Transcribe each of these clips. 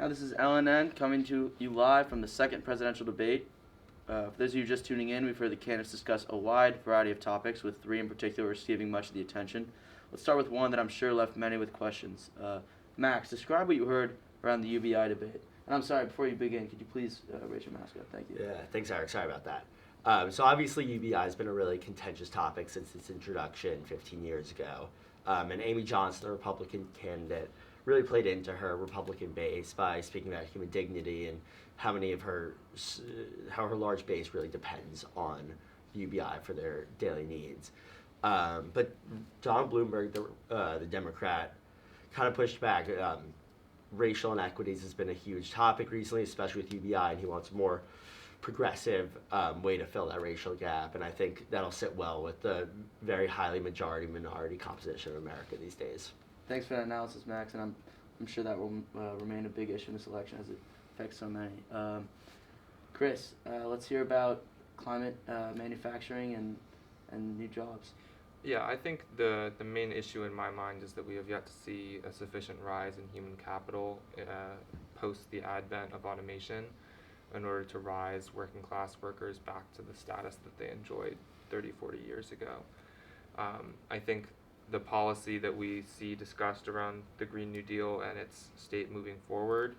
Now, this is LNN coming to you live from the second presidential debate. For those of you just tuning in, we've heard the candidates discuss a wide variety of topics, with three in particular receiving much of the attention. Let's start with one that I'm sure left many with questions. Max, describe what you heard around the UBI debate. And I'm sorry, before you begin, could you please raise your mask up? Thank you. Yeah, thanks, Eric. Sorry about that. So obviously UBI has been a really contentious topic since its introduction 15 years ago. And Amy Johnson, the Republican candidate, really played into her Republican base by speaking about human dignity and how her large base really depends on UBI for their daily needs. But Donald Bloomberg, the Democrat, kind of pushed back. Racial inequities has been a huge topic recently, especially with UBI, and he wants a more progressive way to fill that racial gap. And I think that'll sit well with the very highly majority-minority composition of America these days. Thanks for that analysis, Max, and I'm sure that will remain a big issue in this election as it affects so many. Chris, let's hear about climate manufacturing and new jobs. Yeah, I think the main issue in my mind is that we have yet to see a sufficient rise in human capital post the advent of automation in order to rise working class workers back to the status that they enjoyed 30, 40 years ago. I think the policy that we see discussed around the Green New Deal and its state moving forward,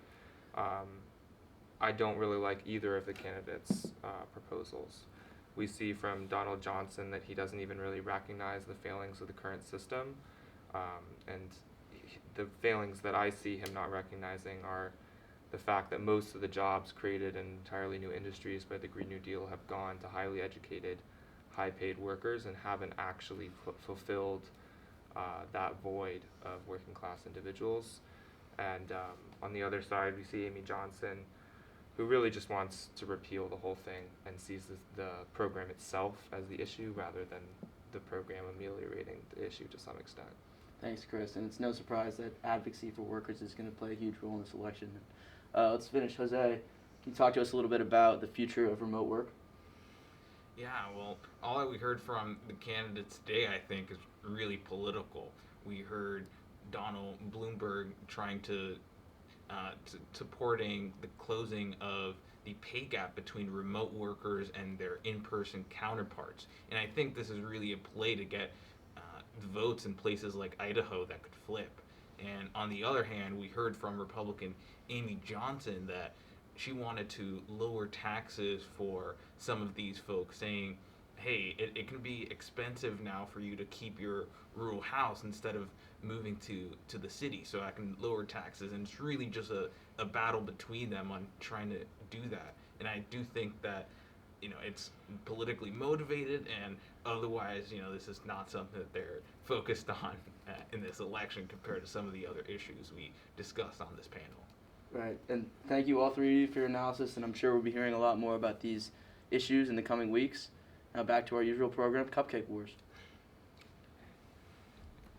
I don't really like either of the candidates' proposals. We see from Donald Johnson that he doesn't even really recognize the failings of the current system, and the failings that I see him not recognizing are the fact that most of the jobs created in entirely new industries by the Green New Deal have gone to highly educated, high-paid workers and haven't actually fulfilled that void of working class individuals. And on the other side, we see Amy Johnson, who really just wants to repeal the whole thing and sees the program itself as the issue rather than the program ameliorating the issue to some extent. Thanks, Chris. And it's no surprise that advocacy for workers is going to play a huge role in this election. Let's finish. Jose, can you talk to us a little bit about the future of remote work? Yeah, well, all that we heard from the candidates today, I think, is really political. We heard Donald Bloomberg trying to supporting the closing of the pay gap between remote workers and their in-person counterparts. And I think this is really a play to get votes in places like Idaho that could flip. And on the other hand, we heard from Republican Amy Johnson that she wanted to lower taxes for some of these folks, saying, hey, it can be expensive now for you to keep your rural house instead of moving to the city, so I can lower taxes. And it's really just a battle between them on trying to do that. And I do think that, it's politically motivated, and otherwise, this is not something that they're focused on in this election compared to some of the other issues we discussed on this panel. Right, and thank you all three of you for your analysis, and I'm sure we'll be hearing a lot more about these issues in the coming weeks. Now back to our usual program, Cupcake Wars.